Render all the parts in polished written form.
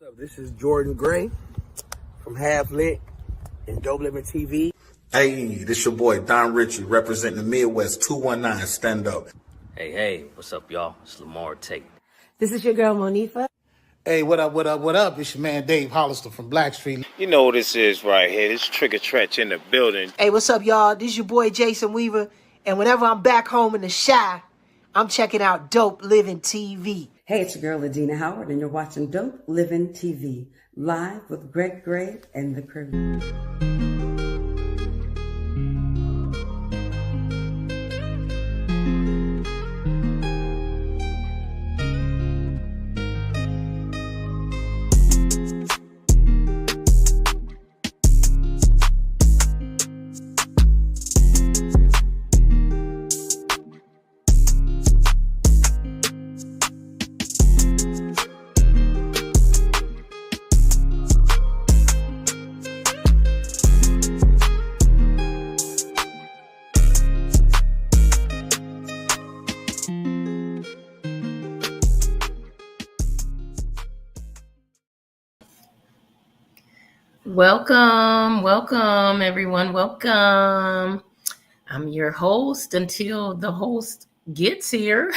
up? This is Jordan Gray from Half Lit and DopelivenTV. Hey, this your boy Don Ritchie representing the Midwest 219 Stand Up. Hey, what's up, y'all? It's Lamar Tate. This is your girl, Monifa. Hey, what up? It's your man, Dave Hollister from Blackstreet. You know what this is right here. This Trigger Trench in the building. Hey, what's up, y'all? This is your boy, Jason Weaver. And whenever I'm back home in the Chi, I'm checking out Dope Living TV. Hey, it's your girl, Adina Howard, and you're watching Dope Living TV, live with Greg Gray and the crew. Welcome, everyone. Welcome. I'm your host until the host gets here.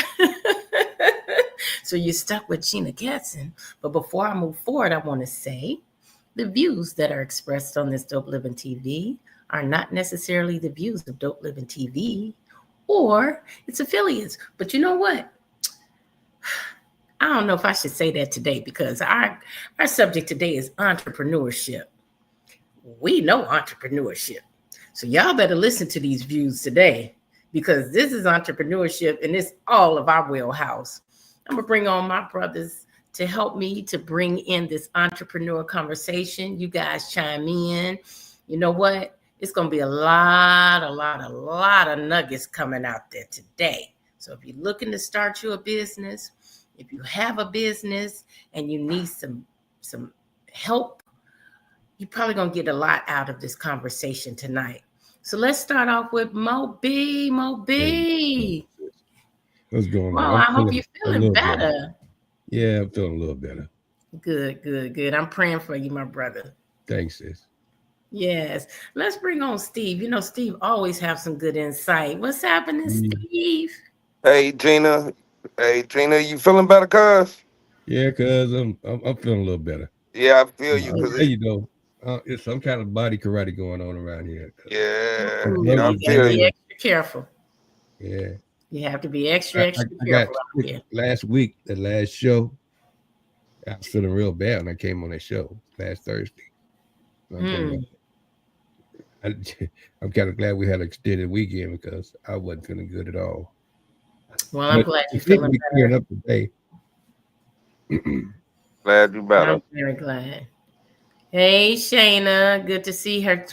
So you're stuck with Gina Gatson. But before I move forward, I want to say the views that are expressed on this Dope Living TV are not necessarily the views of Dope Living TV or its affiliates. But you know what? I don't know if I should say that today because our subject today is entrepreneurship. We know entrepreneurship. So y'all better listen to these views today because this is entrepreneurship and it's all of our wheelhouse. I'm going to bring on my brothers to help me to bring in this entrepreneur conversation. You guys chime in. You know what? It's going to be a lot of nuggets coming out there today. So if you're looking to start your business, if you have a business and you need some help, you're probably going to get a lot out of this conversation tonight. So let's start off with Mo B. What's going on? Well, I hope you're feeling better. Yeah, I'm feeling a little better. Good. I'm praying for you, my brother. Thanks, sis. Yes. Let's bring on Steve. You know, Steve always have some good insight. What's happening, Steve? Hey, Gina, you feeling better, cuz? Yeah, cuz I'm feeling a little better. Yeah, I feel you. You know, it's some kind of body karate going on around here. Yeah, you got to be extra careful. Yeah. You have to be extra careful out here. Last week, the last show, I was feeling real bad when I came on that show last Thursday. I'm kind of glad we had an extended weekend because I wasn't feeling good at all. Well, I'm glad you're feeling better. Clearing up today. Glad you better. I'm very glad. Hey, Shayna, good to see her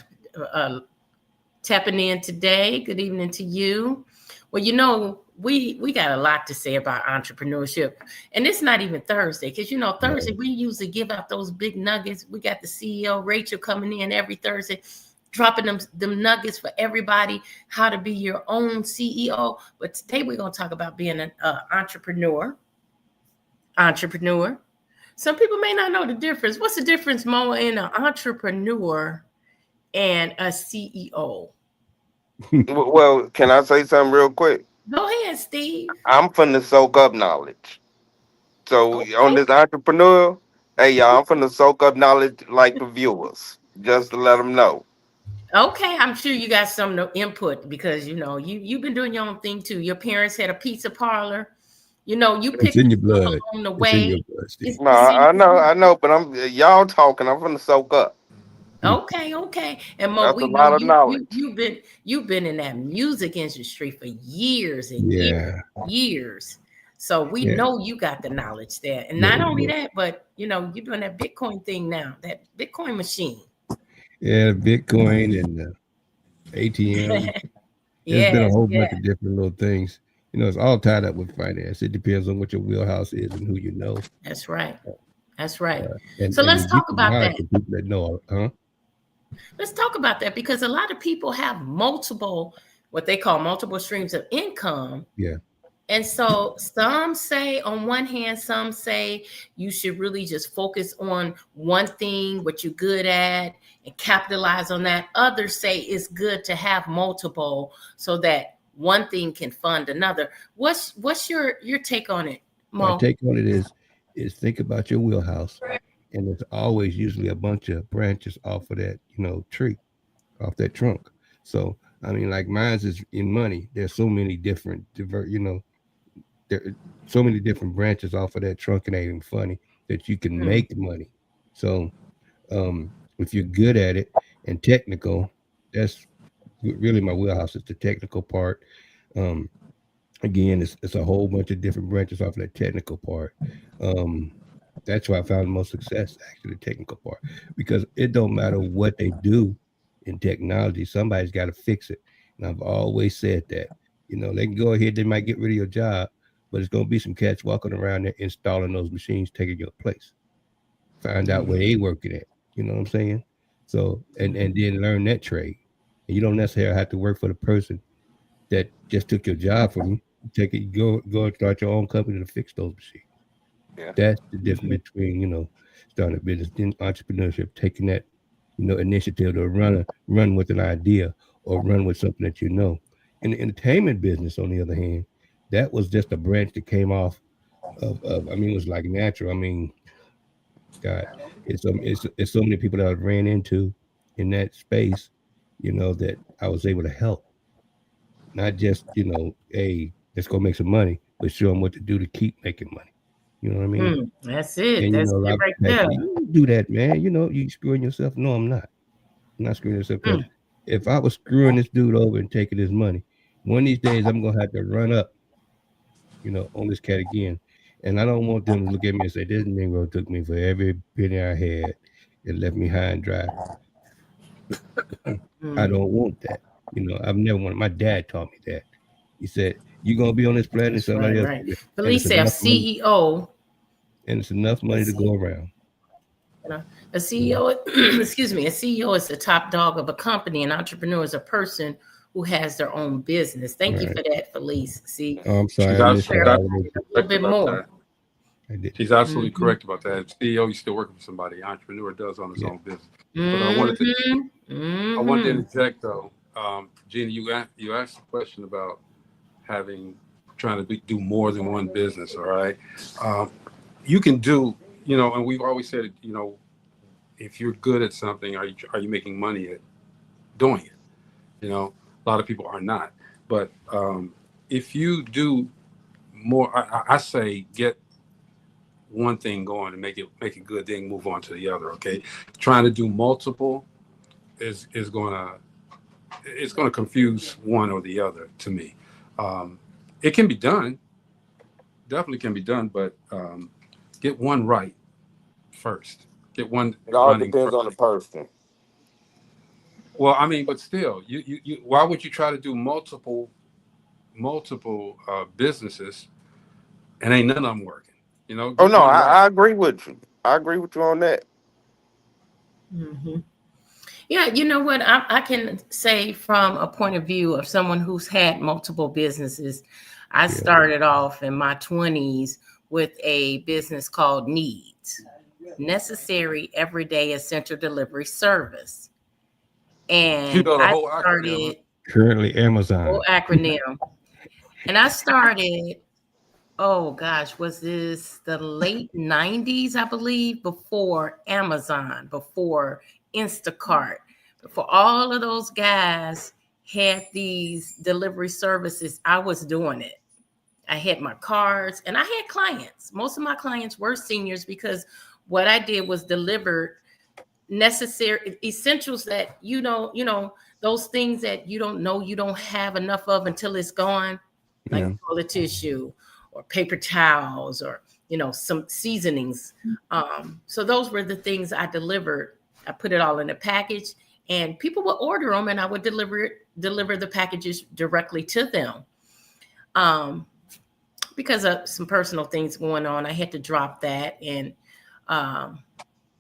tapping in today. Good evening to you. Well, you know, we got a lot to say about entrepreneurship, and it's not even Thursday because, you know, Thursday we usually give out those big nuggets. We got the CEO, Rachel, coming in every Thursday, dropping them nuggets for everybody, how to be your own CEO. But today we're going to talk about being an entrepreneur. Some people may not know the difference. What's the difference, Mo, in an entrepreneur and a CEO? Well, can I say something real quick? Go ahead, Steve. I'm finna soak up knowledge. So on this entrepreneur, hey, y'all, I'm finna soak up knowledge like the viewers, just to let them know. Okay, I'm sure you got some input because, you know, you've been doing your own thing too. Your parents had a pizza parlor. You know, you picked in your blood along the way. No, I know, but y'all talking. I'm finna soak up. Okay. And Mo, that's we a lot of knowledge. You've been in that music industry for years and years. So we know you got the knowledge there. And not only that, but you know, you're doing that Bitcoin thing now, that Bitcoin machine. Yeah, Bitcoin and ATM. There's been a whole bunch of different little things. You know, it's all tied up with finance. It depends on what your wheelhouse is and who you know. That's right. So let's talk about that. People that know, Let's talk about that because a lot of people have what they call multiple streams of income. Yeah. And so some say, on one hand, some say you should really just focus on one thing, what you're good at, and capitalize on that. Others say it's good to have multiple so that one thing can fund another. What's your take on it, My Mo? take on it is think about your wheelhouse, and there's always usually a bunch of branches off of that, tree, off that trunk. So I mean, like mine's is in money. There's so many different there so many different branches off of that trunk, and ain't even funny that you can make money. So if you're good at it and technical, that's really my wheelhouse is the technical part. Um, Again, it's a whole bunch of different branches off of that technical part. Um, that's why I found the most success, actually, the technical part, because it don't matter what they do in technology, somebody's got to fix it. And I've always said that, they can go ahead, they might get rid of your job, but it's going to be some cats walking around there installing those machines, taking your place. Find out where they working at. You know what I'm saying? So, and then learn that trade. And you don't necessarily have to work for the person that just took your job from you. Take it, go and start your own company to fix those machines. Yeah. That's the difference between, starting a business and entrepreneurship, taking that, initiative to run with an idea or run with something that you know. In the entertainment business, on the other hand, that was just a branch that came off of I mean, it was like natural. I mean, God, it's so many people that I've ran into in that space, that I was able to help. Not just, hey, let's go make some money, but show them what to do to keep making money. You know what I mean? That's it. And That's a it lot of right people there. say, you don't do that, man. You screwing yourself. No, I'm not. I'm not screwing yourself, because if I was screwing this dude over and taking his money, one of these days I'm gonna have to run up, on this cat again. And I don't want them to look at me and say, this Negro took me for every penny I had and left me high and dry. I don't want that. I've never wanted. My dad taught me that. He said, "You're gonna be on this planet, and That's somebody else, right. and it's Felice, enough money, CEO. and it's enough money to go around." A CEO, excuse me, a CEO is the top dog of a company. An entrepreneur is a person who has their own business. Thank you for that, Felice. See, Oh, I'm sorry, She's I missed that. absolutely a little bit about more. that. She's absolutely correct about that. CEO, you're still working for somebody. Entrepreneur does on his own business. But I wanted to interject though. Gina, you asked a question about trying to do more than one business. All right, you can do, and we've always said, if you're good at something, are you making money at doing it? A lot of people are not. But if you do more, I say get one thing going and make it good, then move on to the other. Okay, trying to do multiple is gonna confuse one or the other to me. It can be done, definitely can be done, but get one right first. Get one. It all running depends first. on the person. Well, I mean, but still, you why would you try to do multiple businesses and ain't none of them working? Oh Get no, one right. I agree with you. I agree with you on that. Yeah, you know what? I can say from a point of view of someone who's had multiple businesses. I started off in my 20s with a business called Needs, Necessary Everyday Essential Delivery Service. And the I whole started acronym. Currently Amazon. whole acronym. And I started, oh gosh, was this the late 90s, I believe, before Amazon, before Instacart, before all of those guys had these delivery services. I was doing it. I had my cards and I had clients. Most of my clients were seniors because what I did was deliver necessary essentials that those things that you don't know you don't have enough of until it's gone, like toilet tissue or paper towels or some seasonings. So those were the things I delivered. I put it all in a package and people would order them and I would deliver the packages directly to them. Because of some personal things going on, I had to drop that. And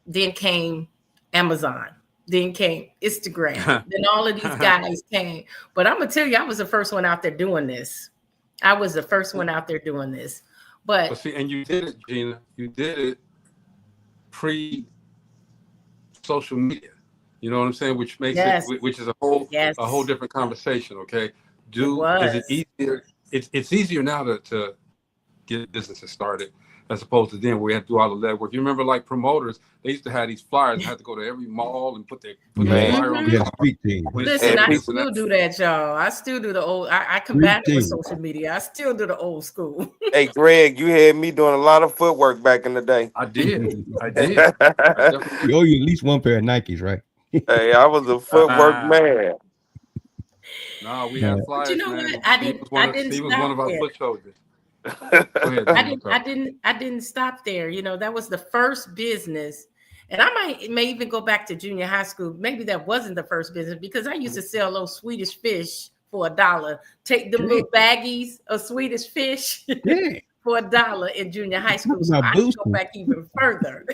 then came Amazon, then came Instagram, then all of these guys came. But I'm gonna tell you, I was the first one out there doing this. I was the first one out there doing this. But see, and you did it, Gina. You did it pre-social media. You know what I'm saying? Which makes it, which is a whole different conversation. Okay, is it easier? It's easier now to get businesses started as opposed to then where we had to do all the legwork. You remember, like promoters, they used to have these flyers and had to go to every mall and put their flyer on. Listen, I still do that, y'all. I still do the old. I combat it with social media. I still do the old school. Hey, Greg, you had me doing a lot of footwork back in the day. I did. You owe you at least one pair of Nikes, right? Hey, I was a footwork man. No, we had flyers. But you know what? I didn't He was one of our foot soldiers. I didn't stop there. You know, that was the first business. And I may even go back to junior high school. Maybe that wasn't the first business because I used to sell those Swedish fish for $1. Take them little baggies of Swedish fish for $1 in junior high school. So I can go back even further.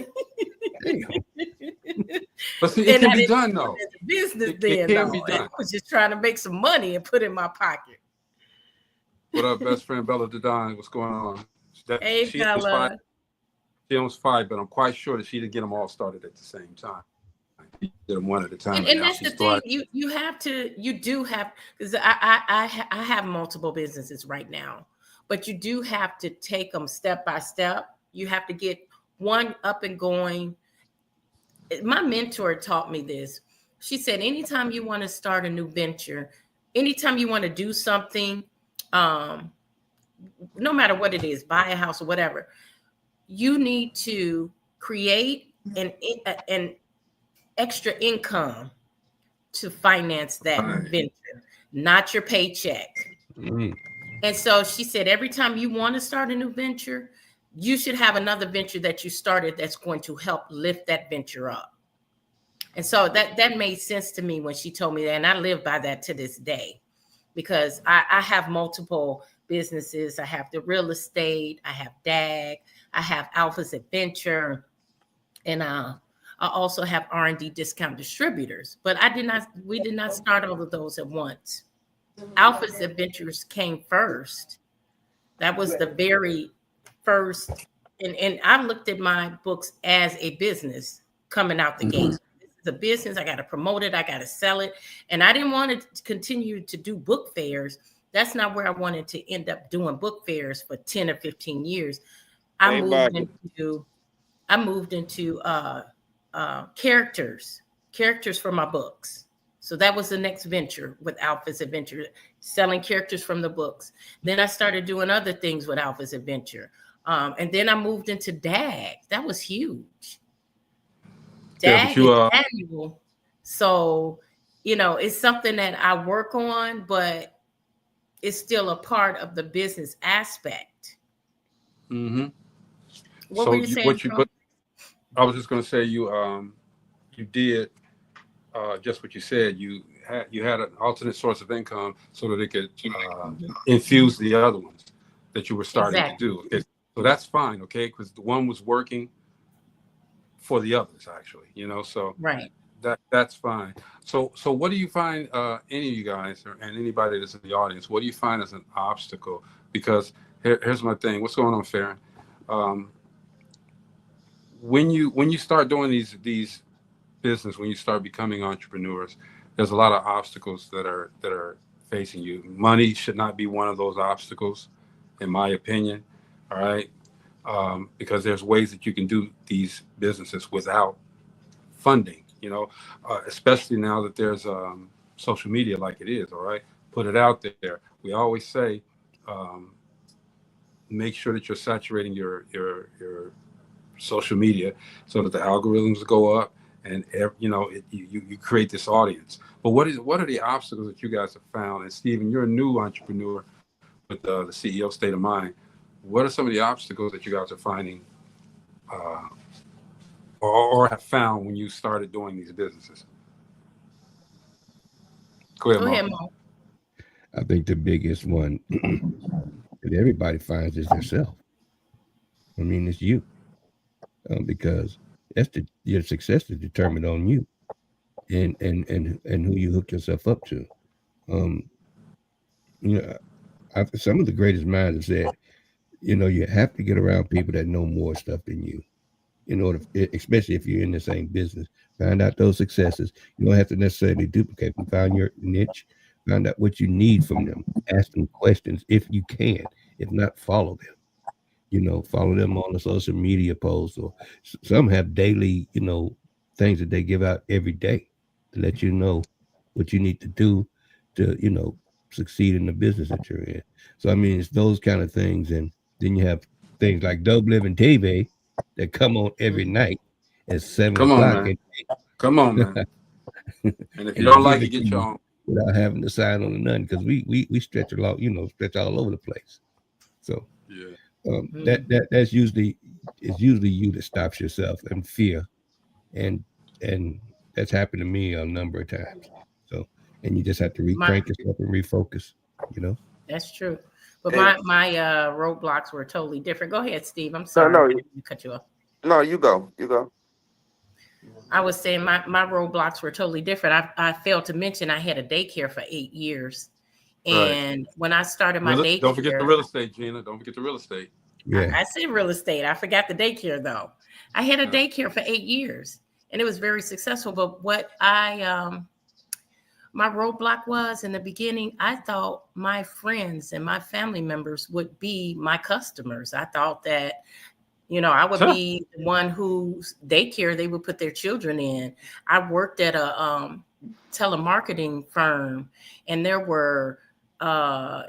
But see, it can be done though. Business then, though. I was just trying to make some money and put it in my pocket. What up, best friend Bella Dedon? What's going on? Hey, Bella. She owns 5, but I'm quite sure that she didn't get them all started at the same time. She did them one at a time. And that's the thing. You do have, because I have multiple businesses right now, but you do have to take them step by step. You have to get one up and going. My mentor taught me this. She said, anytime you want to start a new venture, anytime you want to do something, no matter what it is, buy a house or whatever, you need to create an extra income to finance that venture, not your paycheck. And so she said, every time you want to start a new venture, you should have another venture that you started that's going to help lift that venture up. And so that made sense to me when she told me that. And I live by that to this day because I have multiple businesses. I have the real estate, I have DAG, I have Alpha's Adventure, and I also have R&D discount distributors. But we did not start all of those at once. Alpha's Adventures came first. That was the very first, and I looked at my books as a business coming out the gate. This is a business. I got to promote it. I got to sell it. And I didn't want to continue to do book fairs. That's not where I wanted to end up doing book fairs for 10 or 15 years. I moved into characters for my books. So that was the next venture with Alpha's Adventure, selling characters from the books. Then I started doing other things with Alpha's Adventure. And then I moved into DAG. That was huge. DAG is annual. So, it's something that I work on, but it's still a part of the business aspect. Mm-hmm. What were you saying? I was just going to say you did just what you said. You had an alternate source of income so that it could infuse the other ones that you were starting to do. So that's fine, okay? Because the one was working for the others, actually. So right. That's fine. So what do you find, any of you guys and anybody that's in the audience, what do you find as an obstacle? Because here's my thing. What's going on, Farron? When you start doing these business, when you start becoming entrepreneurs, there's a lot of obstacles that are facing you. Money should not be one of those obstacles, in my opinion. All right, because there's ways that you can do these businesses without funding. Especially now that there's social media like it is. All right, put it out there. We always say, make sure that you're saturating your social media so that the algorithms go up and you create this audience. But what are the obstacles that you guys have found? And Stephen, you're a new entrepreneur with the CEO State of Mind. What are some of the obstacles that you guys are finding or have found when you started doing these businesses? Go ahead, Mo. I think the biggest one that everybody finds is themselves. I mean, it's you. Because your success is determined on you and who you hook yourself up to. some of the greatest minds have said, you have to get around people that know more stuff than you in order, especially if you're in the same business. Find out those successes. You don't have to necessarily duplicate them. Find your niche. Find out what you need from them. Ask them questions if you can. If not, follow them. Follow them on the social media posts, or some have daily, things that they give out every day to let you know what you need to do to, succeed in the business that you're in. So, I mean, it's those kind of things. And then you have things like DopelivenTV that come on every night at 7 Come on, o'clock. man. Come on, man. And if you And don't give like it it, to get your you own. without having to sign on to nothing, because we stretch a lot, stretch all over the place. So Yeah. that's usually you that stops yourself and fear, and that's happened to me a number of times. So, and you just have to crank yourself and refocus. That's true. But And my roadblocks were totally different. Go ahead, Steve. I'm no, sorry. I no, didn't cut you off. no, you go. I was saying my roadblocks were totally different. I failed to mention I had a daycare for 8 years. Right. And when I started my daycare, Don't forget the real estate, Gina. Don't forget the real estate. Yeah. I said real estate. I forgot the daycare though. I had a daycare for 8 years and it was very successful. But what my roadblock was in the beginning, I thought my friends and my family members would be my customers. I thought that, I would be the one whose daycare they would put their children in. I worked at a telemarketing firm, and there were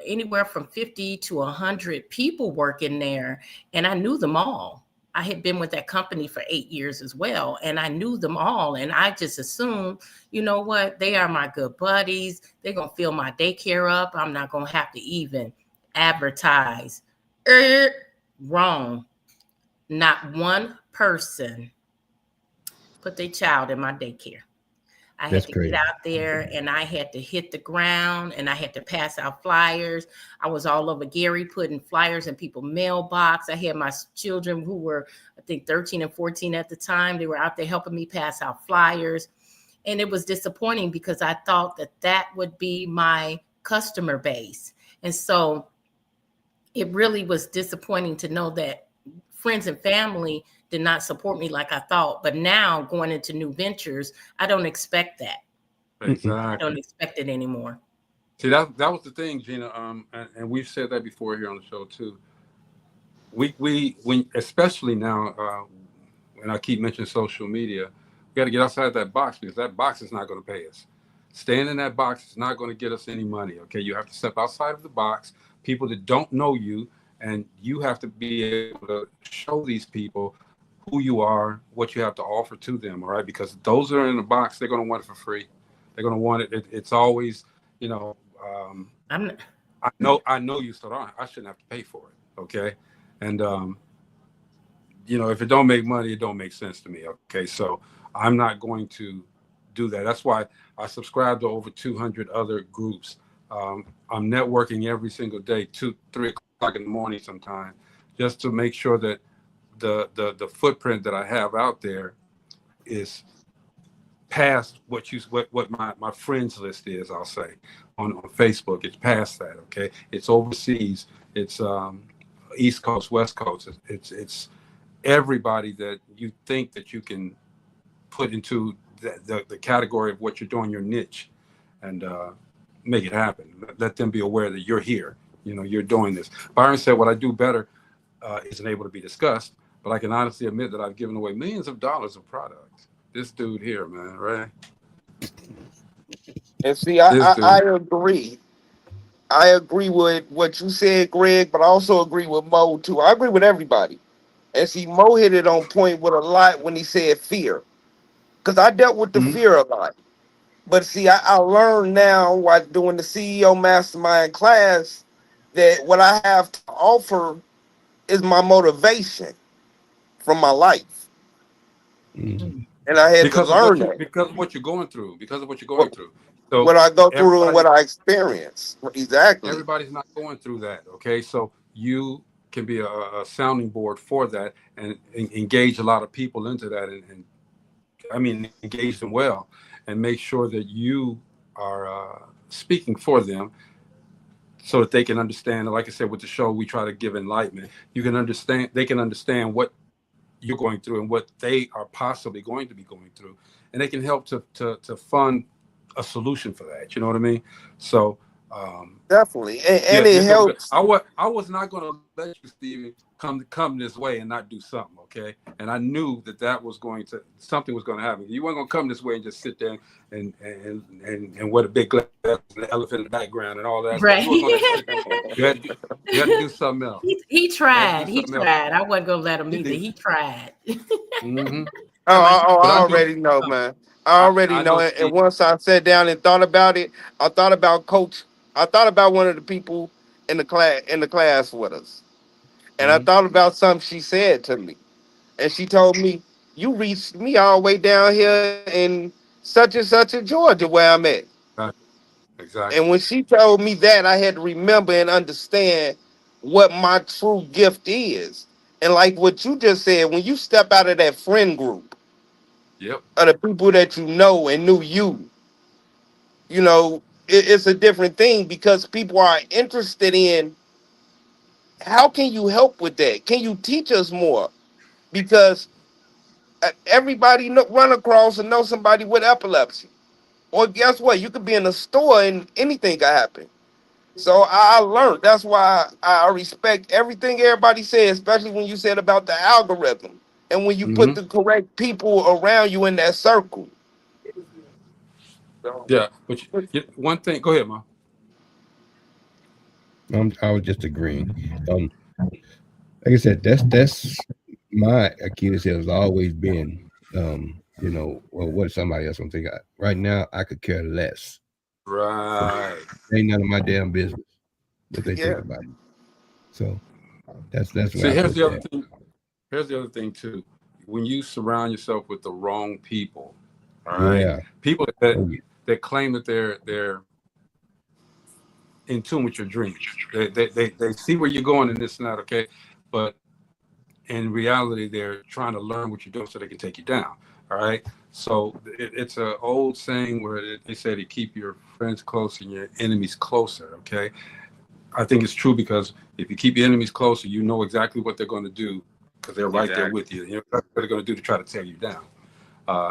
anywhere from 50 to 100 people working there, and I knew them all. I had been with that company for 8 years as well, and I knew them all. And I just assumed, you know what, they are my good buddies. They're going to fill my daycare up. I'm not going to have to even advertise. Wrong. Not one person put their child in my daycare. I had to get out there and I had to hit the ground and I had to pass out flyers. I was all over Gary putting flyers in people's mailbox. I had my children who were, I think, 13 and 14 at the time. They were out there helping me pass out flyers. And it was disappointing because I thought that would be my customer base. And so it really was disappointing to know that friends and family did not support me like I thought. But now going into new ventures, I don't expect that. Exactly. I don't expect it anymore. See, that was the thing, Gina. And we've said that before here on the show too. When especially now, when I keep mentioning social media, we got to get outside that box because that box is not going to pay us. Staying in that box is not going to get us any money. Okay, you have to step outside of the box. People that don't know you, and you have to be able to show these people who you are, what you have to offer to them, all right? Because those that are in the box, they're going to want it for free. They're going to want it. It's always, I know you, so I shouldn't have to pay for it, okay? And, if it don't make money, it don't make sense to me, okay? So I'm not going to do that. That's why I subscribe to over 200 other groups. I'm networking every single day, 2-3 o'clock in the morning sometime, just to make sure that the footprint that I have out there is past what my friends list is. I'll say on Facebook, it's past that. Okay, it's overseas. It's East Coast, West Coast. It's everybody that you think that you can put into the category of what you're doing, your niche, and make it happen. Let them be aware that you're here. You're doing this. Byron said, "What I do better isn't able to be discussed, but I can honestly admit that I've given away millions of dollars of product." This dude here, man, right? And see, I agree. I agree with what you said, Greg, but I also agree with Mo too. I agree with everybody. And see, Mo hit it on point with a lot when he said fear, because I dealt with the fear a lot. But see, I learned now while doing the CEO Mastermind class that what I have to offer is my motivation from my life. Mm-hmm. And I had because to learn that. Because of what you're going through. So what I go through and what I experience. Exactly. Everybody's not going through that. Okay. So you can be a sounding board for that and engage a lot of people into that and engage them well and make sure that you are speaking for them so that they can understand. Like I said, with the show, we try to give enlightenment. You can understand, they can understand what you're going through and what they are possibly going to be going through, and they can help to fund a solution for that. You know what I mean? So Definitely, yeah, and it so good. helps. I was not going to let you, Steven, come this way and not do something, okay? And I knew that was going to, something was going to happen. You weren't going to come this way and just sit there and wear a big glass, an elephant in the background and all that stuff. Right. You were going to sit there. You had to do something else. He tried. Do He something else. tried. I wasn't gonna let him You either. did. He tried. Mm-hmm. I But I do. already know, man. I already I know know, it. And Steve. once I sat down and thought about it, I thought about Coach. I thought about one of the people in the class with us, and I Mm-hmm. thought about something she said to me. And she told me, "You reached me all the way down here in such in Georgia, where I'm at." Exactly. And when she told me that, I had to remember and understand what my true gift is. And like what you just said, when you step out of that friend group Yep. of the people that you know and knew you, it's a different thing because people are interested in how can you help with that? Can you teach us more? Because everybody run across and know somebody with epilepsy. Or guess what? You could be in a store and anything could happen. So I learned. That's why I respect everything everybody said, especially when you said about the algorithm and when you put Mm-hmm. the correct people around you in that circle. So, Yeah. But one thing, go ahead, Mom. I was just agreeing. Like I said, that's my Achilles heel has always been, well, what somebody else gonna think? Right now, I could care less. Right. Ain't none of my damn business what they think yeah. about it. So that's where See, I here's put the other that. thing. Here's the other thing too. When you surround yourself with the wrong people, all right, Yeah. people that Oh, yeah. that claim that they're in tune with your dreams. They see where you're going and this and that, okay, but in reality, they're trying to learn what you're doing so they can take you down. All right. So it's an old saying where they say to keep your friends close and your enemies closer. Okay. I think it's true because if you keep your enemies closer, you know exactly what they're going to do because they're right there with you. You know what they're going to do to try to tear you down.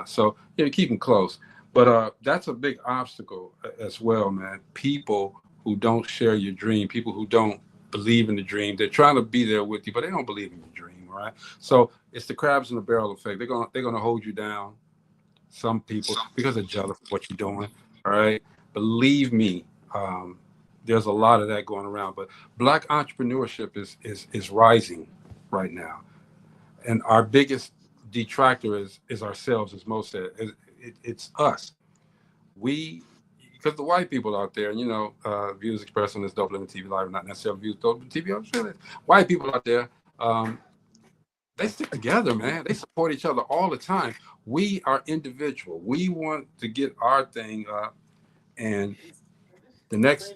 So keep them close. But that's a big obstacle as well, man. People who don't share your dream, people who don't believe in the dream, they're trying to be there with you, but they don't believe in your dream, right? So it's the crabs in the barrel effect. They're gonna hold you down. Some people because they're jealous of what you're doing. All right, believe me. There's a lot of that going around, but Black entrepreneurship is rising right now, and our biggest detractor is ourselves, as Mo said. It's us. We, because the white people out there, and views expressed on this Dope Living TV Live, are not necessarily views Dope Living TV. I'm sure that white people out there, they stick together, man. They support each other all the time. We are individual. We want to get our thing up, and the next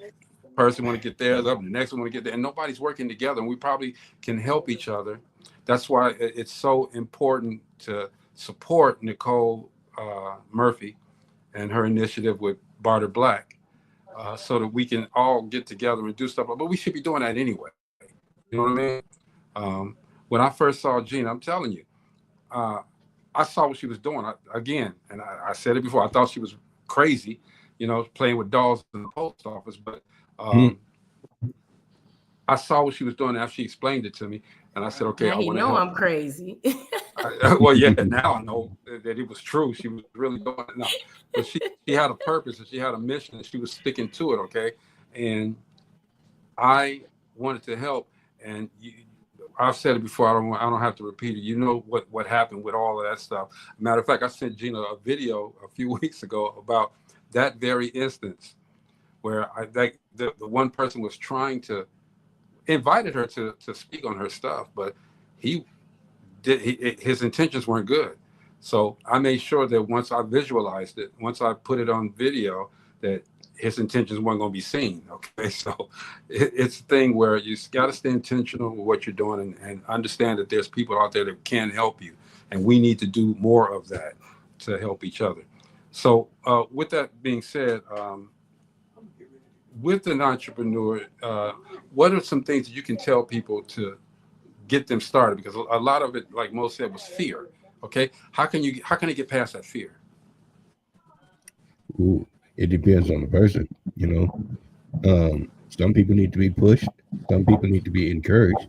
person want to get theirs up, and the next one want to get there, and nobody's working together. And we probably can help each other. That's why it's so important to support Nicole Murphy and her initiative with Barter Black, so that we can all get together and do stuff. But we should be doing that anyway. You know what I mean? When I first saw Gina, I'm telling you, I saw what she was doing. I said it before. I thought she was crazy, playing with dolls in the post office. But I saw what she was doing after she explained it to me, and I said, "Okay, Now I he want to know help." I'm crazy. Well, yeah, now I know that it was true. She was really doing it now, but she had a purpose and she had a mission and she was sticking to it. Okay, and I wanted to help, and I've said it before. I don't have to repeat it. You know what happened with all of that stuff. Matter of fact, I sent Gina a video a few weeks ago about that very instance where the one person was trying to invited her to speak on her stuff, but his intentions weren't good. So I made sure that once I visualized it, once I put it on video, that his intentions weren't going to be seen. Okay, so it's a thing where you got to stay intentional with what you're doing and understand that there's people out there that can help you, and we need to do more of that to help each other. So with that being said, with an entrepreneur, what are some things that you can tell people to get them started? Because a lot of it, like Mo said, was fear. Okay, how can they get past that fear? Ooh, it depends on the person, you know. Some people need to be pushed. Some people need to be encouraged.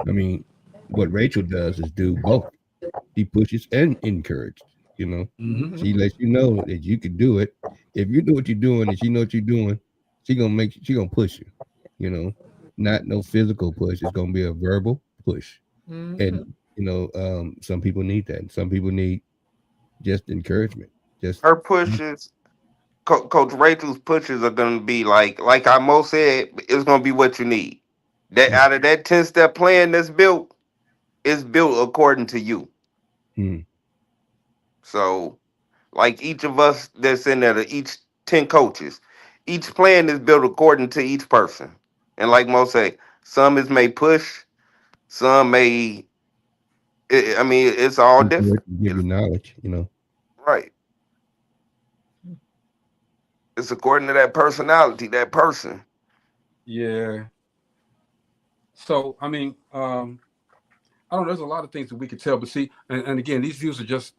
I mean, what Rachel does is do both. She pushes and encourages, you know. Mm-hmm. She lets you know that you can do it. If you know what you're doing and she know what you're doing, she gonna push you, you know. Not no physical push. It's gonna be a verbal push. And you know, some people need that. Some people need just encouragement. Just Her pushes, Coach Rachel's pushes are gonna be like I most said, it's gonna be what you need. That yeah. out of that 10-step plan that's built, it's built according to you. Mm. So, like each of us that's in there, each 10 coaches, each plan is built according to each person. And like Mo say, some is may push, some may. I mean, it's all different. Give you knowledge, you know. Right. It's according to that personality, that person. Yeah. So I mean, I don't know. There's a lot of things that we could tell, but see, and again, these views are just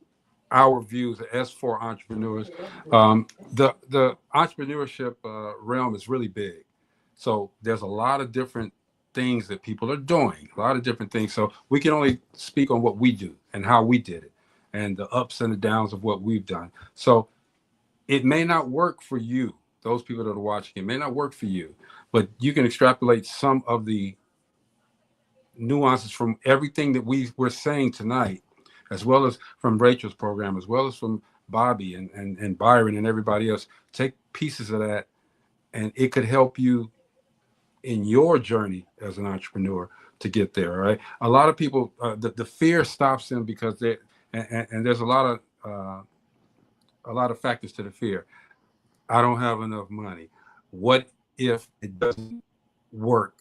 our views as for entrepreneurs. The entrepreneurship realm is really big, so there's a lot of different things that people are doing, a lot of different things. So we can only speak on what we do and how we did it, and the ups and the downs of what we've done. So it may not work for you. Those people that are watching, it may not work for you, but you can extrapolate some of the nuances from everything that we're saying tonight, as well as from Rachel's program, as well as from Bobby and Byron and everybody else. Take pieces of that, and it could help you in your journey as an entrepreneur to get there. Right? A lot of people, the fear stops them because they and there's a lot of factors to the fear. I don't have enough money. What if it doesn't work?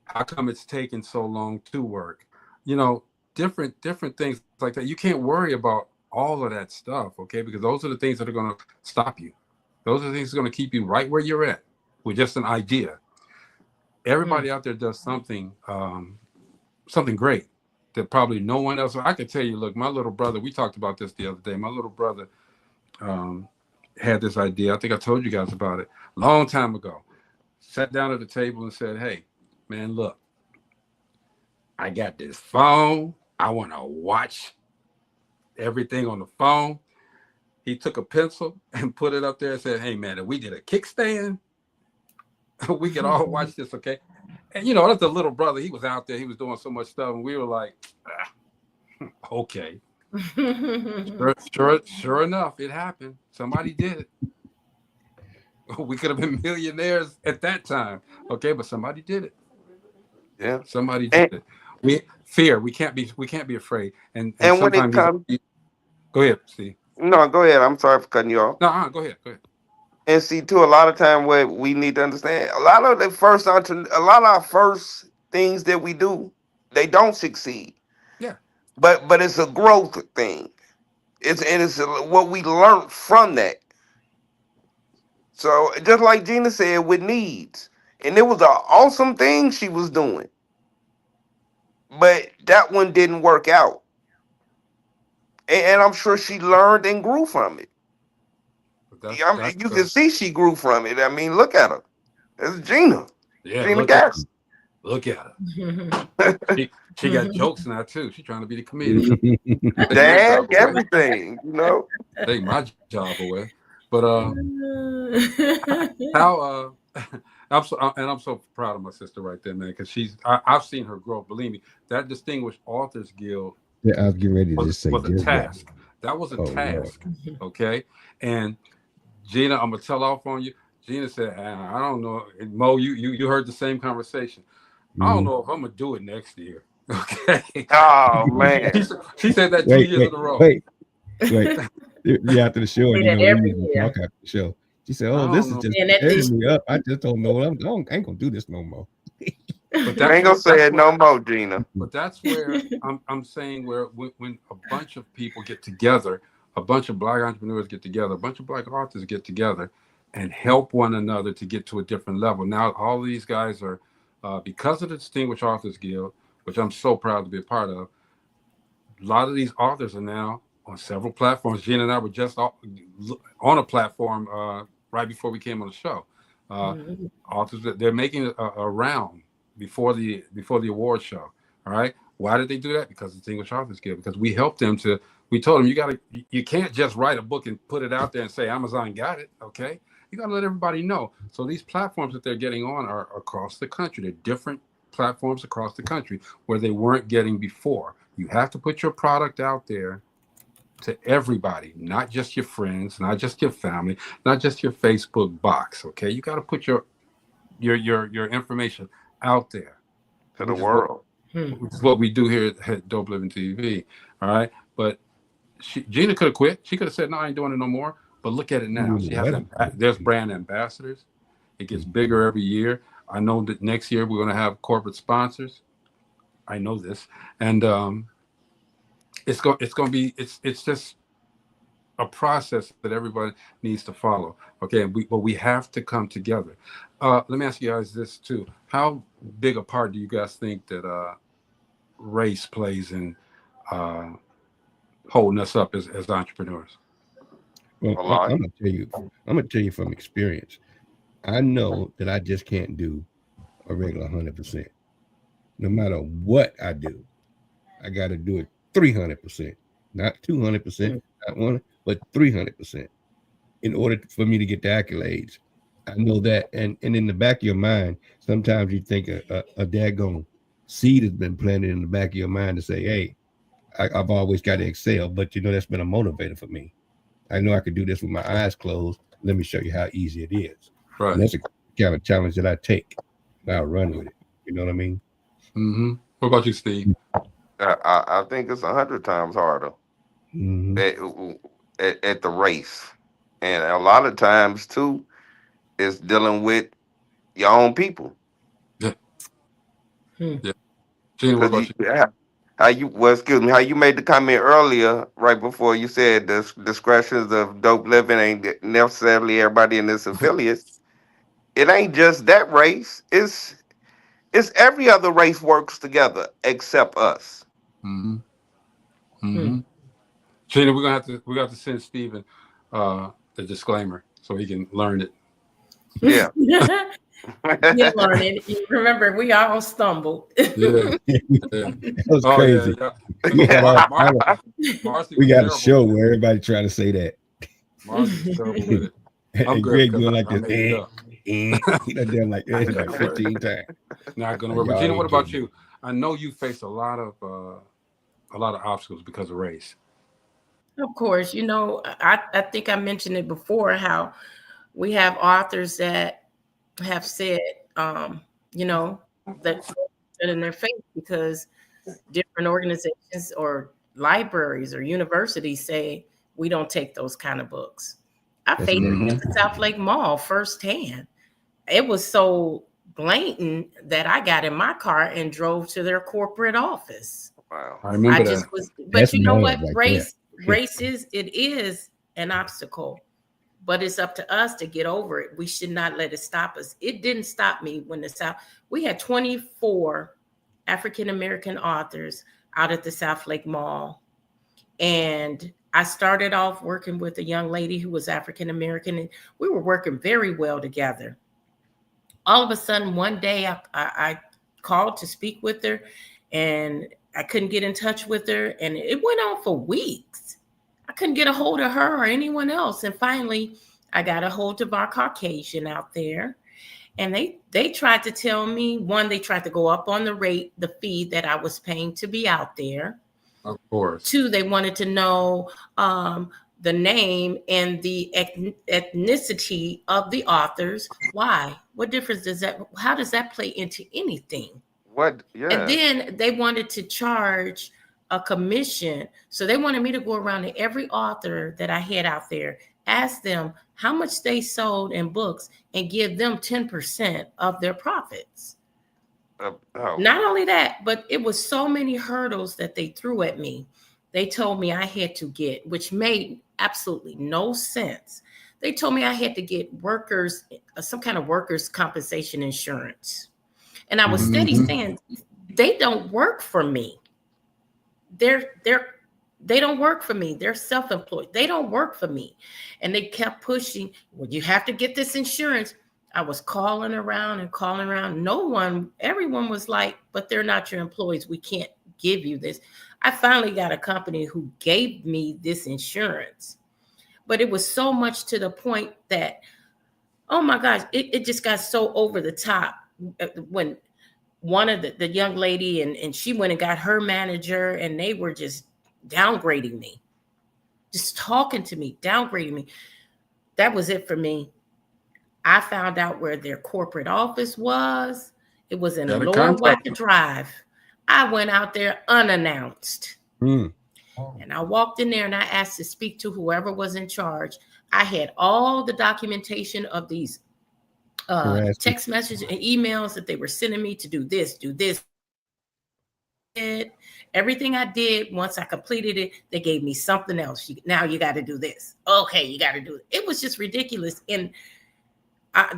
How come it's taking so long to work? You know, different things like that. You can't worry about all of that stuff, okay? Because those are the things that are going to stop you. Those are the things that are going to keep you right where you're at with just an idea. Everybody out there does something great that probably no one else. I could tell you, look, my little brother, we talked about this the other day. My little brother had this idea. I think I told you guys about it a long time ago. Sat down at the table and said, hey, man, look, I got this phone. I want to watch everything on the phone. He took a pencil and put it up there and said, hey, man, if we did a kickstand, we could all watch this, okay? And, you know, that's the little brother. He was out there. He was doing so much stuff. And we were like, okay. Sure enough, it happened. Somebody did it. We could have been millionaires at that time, okay? But somebody did it. Yeah, somebody did it. We can't be afraid. And when sometimes it comes, go ahead, Steve. No, go ahead. I'm sorry for cutting you off. No, go ahead. And see, too, a lot of time what we need to understand, a lot of our first things that we do, they don't succeed. Yeah. But it's a growth thing. It's what we learned from that. So just like Gina said, with needs, and it was an awesome thing she was doing, but that one didn't work out, and I'm sure she learned and grew from it. You can see she grew from it. I mean, look at her. That's Gina. Yeah, Gina Gas. Look at her. she got jokes now too. She's trying to be the comedian. Dad, everything, you know. Take my job away. But how I'm so proud of my sister right there, man, because I've seen her grow. Believe me, that Distinguished Authors Guild. Yeah, I was getting ready to say was a task. That was a task. Lord. Okay, and Gina, I'm gonna tell off on you. Gina said, "I don't know, Mo. You heard the same conversation. I don't know if I'm gonna do it next year." Okay. Oh man. She said that 2 years in a row. Wait. Yeah, after the show, we talk after the show. She said, "Oh, this is just tearing me up. I just don't know. I ain't gonna do this no more." But I ain't gonna say it no more, Gina. But that's where I'm saying where when a bunch of people get together, a bunch of Black entrepreneurs get together, a bunch of Black authors get together, and help one another to get to a different level. Now, all these guys are, because of the Distinguished Authors Guild, which I'm so proud to be a part of, a lot of these authors are now on several platforms. Gina and I were just on a platform right before we came on the show. Authors, they're making a round before the award show. All right. Why did they do that? Because the Distinguished Authors Guild. Because we helped them we told them you can't just write a book and put it out there and say Amazon got it. Okay. You got to let everybody know. So these platforms that they're getting on are across the country. They're different platforms across the country where they weren't getting before. You have to put your product out there to everybody, not just your friends, not just your family, not just your Facebook box. Okay, you got to put your information out there to the world. Which is what we do here at Dope Living TV. All right, but Gina could have quit. She could have said, "No, I ain't doing it no more." But look at it now. She has there's brand ambassadors. It gets bigger every year. I know that next year we're going to have corporate sponsors. I know this, and it's just a process that everybody needs to follow. Okay, but we have to come together. Let me ask you guys this too: how big a part do you guys think that race plays in holding us up as entrepreneurs? Well, I'm gonna tell you from experience. I know that I just can't do a regular 100%. No matter what I do, I got to do it 300%, not 200%, not one, but 300% in order for me to get the accolades. I know that, and in the back of your mind, sometimes you think a daggone seed has been planted in the back of your mind to say, "Hey, I've always got to excel," but that's been a motivator for me. I know I could do this with my eyes closed. Let me show you how easy it is. Right. And that's a kind of challenge that I take. I'll run with it. You know what I mean? Mm-hmm. What about you, Steve? I think it's 100 times harder at the race. And a lot of times, too, it's dealing with your own people. Yeah. Yeah. Gina, what about you? How you made the comment earlier, right before you said the discretions of Dope Living ain't necessarily everybody in this affiliates. It ain't just that race. It's every other race works together except us. Mm-hmm. Mm-hmm. Gina, we got to send Steven the disclaimer so he can learn it. Yeah. You learn it. You remember, we all stumbled. Yeah. That was crazy. We got a show where everybody trying to say that. Marcy's terrible with it. And Greg doing like this. He done done like 15 times. Not gonna work. But Gina, what about you? I know you face a lot of obstacles because of race. Of course, I think I mentioned it before how we have authors that have said, that in their face because different organizations or libraries or universities say we don't take those kind of books. I faced it at the South Lake Mall firsthand. It was so blatant that I got in my car and drove to their corporate office. Wow. I remember that. But that's, you know what? Race is an obstacle, but it's up to us to get over it. We should not let it stop us. It didn't stop me when we had 24 African-American authors out at the South Lake Mall. And I started off working with a young lady who was African-American, and we were working very well together. All of a sudden, one day I called to speak with her, and I couldn't get in touch with her, and it went on for weeks. I couldn't get a hold of her or anyone else. And finally, I got a hold of our Caucasian out there, and they tried to tell me, one, they tried to go up on the fee that I was paying to be out there. Of course. Two, they wanted to know the name and the ethnicity of the authors. Why? What difference does that? How does that play into anything? What? Yeah. And then they wanted to charge a commission. So they wanted me to go around to every author that I had out there, ask them how much they sold in books, and give them 10% of their profits. Not only that, but it was so many hurdles that they threw at me. They told me I had to get, which made absolutely no sense. they told me I had to get some kind of workers' compensation insurance. And I was steady saying, they don't work for me. They don't work for me. They're self-employed. They don't work for me. And they kept pushing, well, you have to get this insurance. I was calling around. Everyone was like, but they're not your employees. We can't give you this. I finally got a company who gave me this insurance. But it was so much to the point that, oh my gosh, it just got so over the top when one of the young lady and she went and got her manager and they were just downgrading me, just talking to me, downgrading me. That was it for me. I found out where their corporate office was. It was in Lower Wacker Drive. I went out there unannounced. And I walked in there and I asked to speak to whoever was in charge. I had all the documentation of these text messages and emails that they were sending me to do this. Everything I did, once I completed it, they gave me something else. Now you got to do this. Okay, you got to do it. It was just ridiculous. And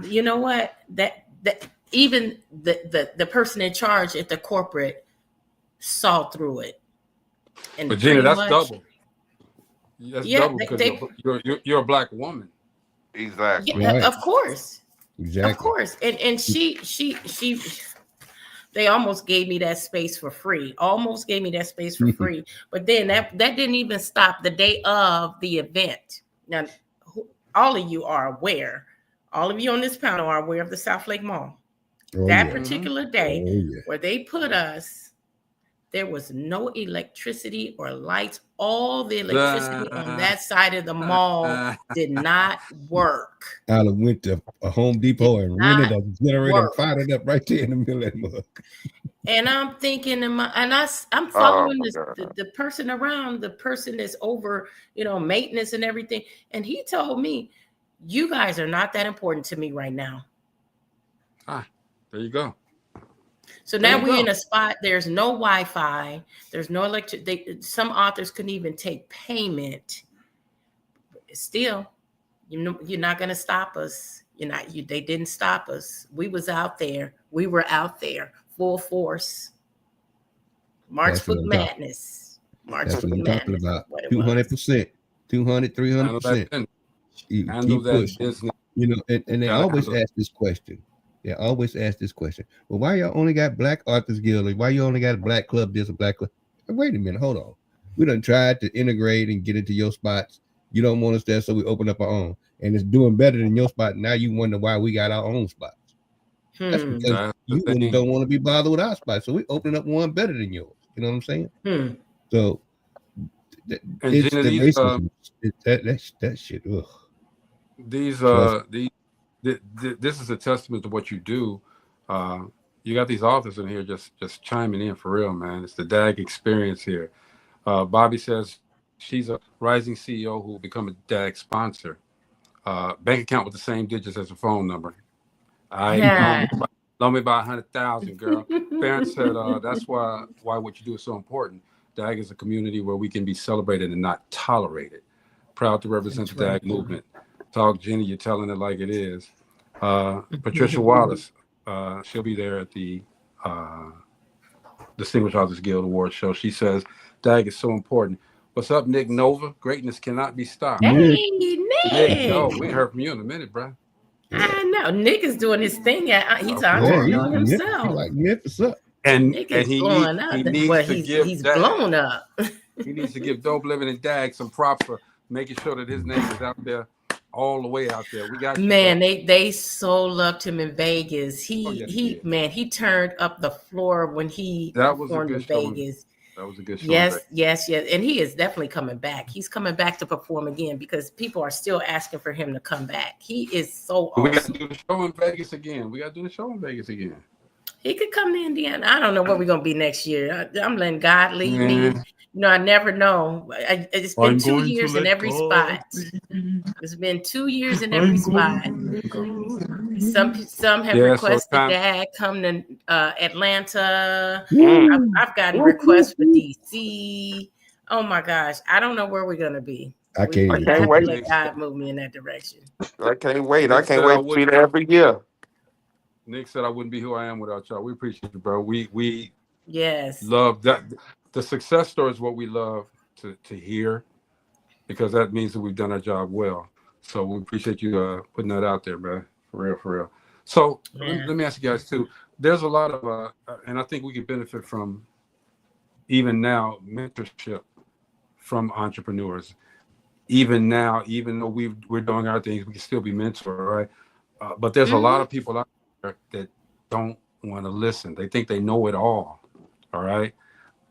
you know what? That even the person in charge at the corporate saw through it. And but Gina, that's double. That's double because you're a Black woman. Exactly. Yeah, Right. of course. Exactly. Of course. And she they almost gave me that space for free. But then that didn't even stop the day of the event. Now, all of you are aware. All of you on this panel are aware of the South Lake Mall. Particular day where they put us, there was no electricity or lights. All the electricity on that side of the mall did not work. I went to a Home Depot and rented a generator and fired it up right there in the middle of that mug. And I'm thinking, I'm following the person around, the person that's over, maintenance and everything. And he told me, you guys are not that important to me right now. There you go. So now we're in a spot, there's no Wi-Fi, there's no electric. Some authors couldn't even take payment. Still, you're not going to stop us. They didn't stop us. We was out there. We were out there full force. March Book Madness. March Book Madness. About 200%, 200, 300%. Keep pushing. And they always ask this question. Well, why y'all only got Black Authors Guild? Why you only got a Black Club this, a Black Club? Wait a minute, hold on. We done tried to integrate and get into your spots. You don't want us there, so we open up our own. And it's doing better than your spot. Now you wonder why we got our own spots. That's because you don't want to be bothered with our spots. So we open up one better than yours. You know what I'm saying? So it's Gina, the racism. That shit. Ugh. This is a testament to what you do. You got these authors in here just chiming in for real, man. It's the DAG experience here. Bobby says she's a rising CEO who will become a DAG sponsor. Bank account with the same digits as her phone number. Loan me by 100,000, girl. Parents said that's why what you do is so important. DAG is a community where we can be celebrated and not tolerated. Proud to represent the DAG movement. Talk, Jenny, you're telling it like it is. Patricia Wallace, she'll be there at the Distinguished Authors Guild Award show. She says, DAG is so important. What's up, Nick Nova? Greatness cannot be stopped. Hey, Nick. No, we heard from you in a minute, bro. I know. Nick is doing his thing. He's entrepreneur himself. Like, Nick, what's up? Nick is blowing up. He's blown up. He needs to give Dope Living and DAG some props for making sure that his name is out there, all the way out there. We got man. They so loved him in Vegas. He turned up the floor when he performed in Vegas. That was a good show. Yes. And he is definitely coming back. He's coming back to perform again because people are still asking for him to come back. He is so awesome. We got to do the show in Vegas again. He could come to Indiana. I don't know where we're going to be next year. I'm letting God lead me. I never know. It's been 2 years in every spot. It's been 2 years in every spot. Some have requested Dad come to Atlanta. I've gotten requests for DC. Oh my gosh. I don't know where we're going to be. I can't I even can't think wait. Let God move me in that direction. I can't wait. I Nick can't said I wait to be wouldn't. there every year. Nick said I wouldn't be who I am without y'all. We appreciate you, bro. We Yes. love that. The success story is what we love to hear, because that means that we've done our job well. So we appreciate you putting that out there, man. For real, for real. So Yeah. let me ask you guys too. There's a lot of, and I think we could benefit from even now mentorship from entrepreneurs. Even now, even though we're doing our things, we can still be mentored, right? But there's a lot of people out there that don't want to listen. They think they know it all. All right.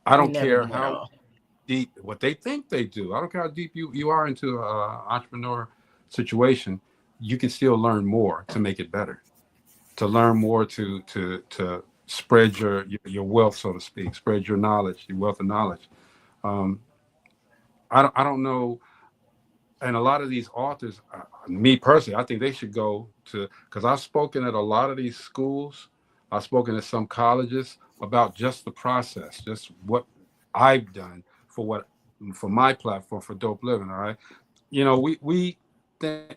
I We don't never care do it how all. deep what they think they do. I don't care how deep you are into an entrepreneur situation. You can still learn more to make it better. To learn more to spread your wealth, so to speak. Spread your knowledge, your wealth of knowledge. Um, I don't know. And a lot of these authors, me personally, I think they should go to, because I've spoken at a lot of these schools. I've spoken at some colleges about just the process, just what I've done for my platform for Dope Living. All right, we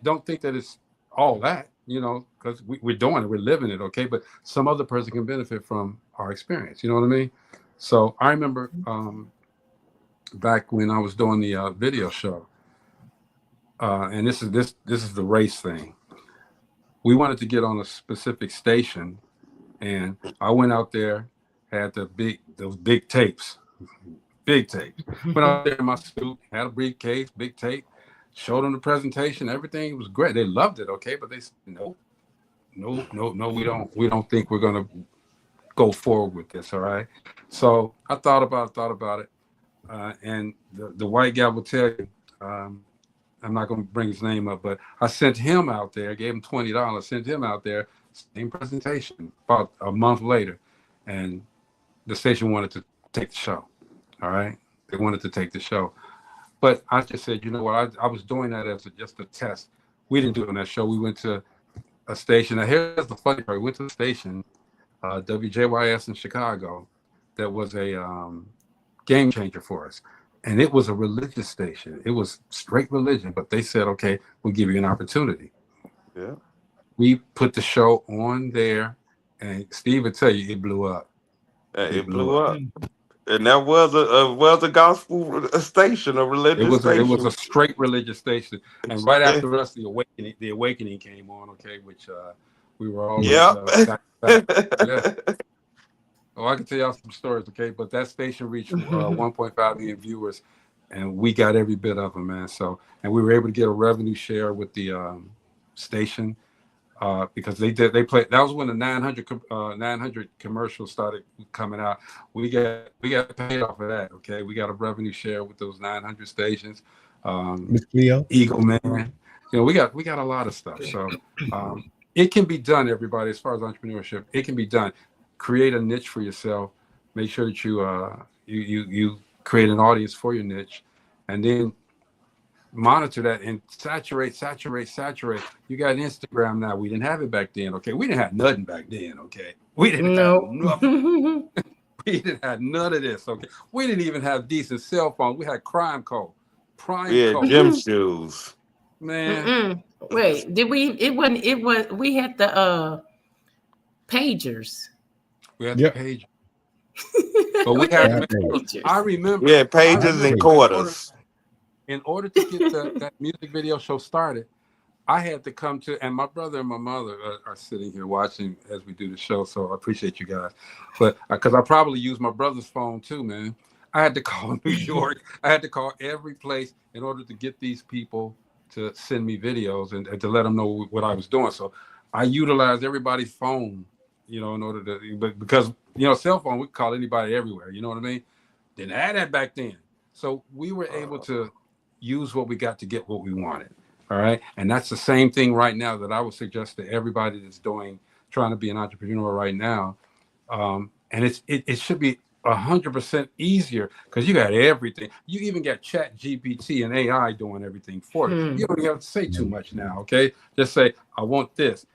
don't think that it's all that, because we're doing it, we're living it, okay. But some other person can benefit from our experience. You know what I mean? So I remember back when I was doing the video show. And this is the race thing. We wanted to get on a specific station, and I went out there, had those big tapes, big tapes. Went out there in my suit, had a briefcase, big tape, showed them the presentation. Everything was great. They loved it, okay, but they said no, we don't think we're gonna go forward with this. All right. So I thought about it, and the white guy will tell you. I'm not going to bring his name up, but I sent him out there, gave him $20, sent him out there, same presentation about a month later. And the station wanted to take the show. All right. They wanted to take the show. But I just said, you know what? I was doing that as just a test. We didn't do it on that show. We went to a station. Now, here's the funny part. We went to the station, WJYS in Chicago, that was a game changer for us. And it was a religious station. It was straight religion, but they said, okay, we'll give you an opportunity. Yeah. We put the show on there, and Steve would tell you it blew up. It blew up. And that was a gospel station, a religious It was station. a straight religious station. And right after us, the awakening came on, okay, which we were always back. Yeah. Oh, I can tell y'all some stories, okay? But that station reached 1.5 million viewers, and we got every bit of them, man. So, and we were able to get a revenue share with the station because they played. That was when the 900 commercials started coming out. We got paid off of that, okay? We got a revenue share with those 900 stations. Miss Cleo? Eagle Man, we got a lot of stuff. So it can be done, everybody. As far as entrepreneurship, it can be done. Create a niche for yourself. Make sure that you create an audience for your niche, and then monitor that and saturate. You got Instagram now. We didn't have it back then. Okay, we didn't have nothing back then. Okay, we didn't have nothing. We didn't have none of this. Okay, we didn't even have decent cell phones. We had crime code, gym shoes. Man, wait, did we? It wasn't. It was. We had the pagers. We had the page. But we had I remember. Yeah, pages and quarters. In order to get that music video show started, I had to come to, and my brother and my mother are sitting here watching as we do the show, so I appreciate you guys. But because I probably used my brother's phone too, man. I had to call New York. I had to call every place in order to get these people to send me videos and to let them know what I was doing. So I utilized everybody's phone, in order to, but because, cell phone, we could call anybody everywhere. You know what I mean? Didn't have that back then. So we were able to use what we got to get what we wanted. All right. And that's the same thing right now that I would suggest to everybody that's trying to be an entrepreneur right now. And it should be 100% easier because you got everything. You even got Chat GPT and AI doing everything for you. You don't even have to say too much now. Okay. Just say, I want this.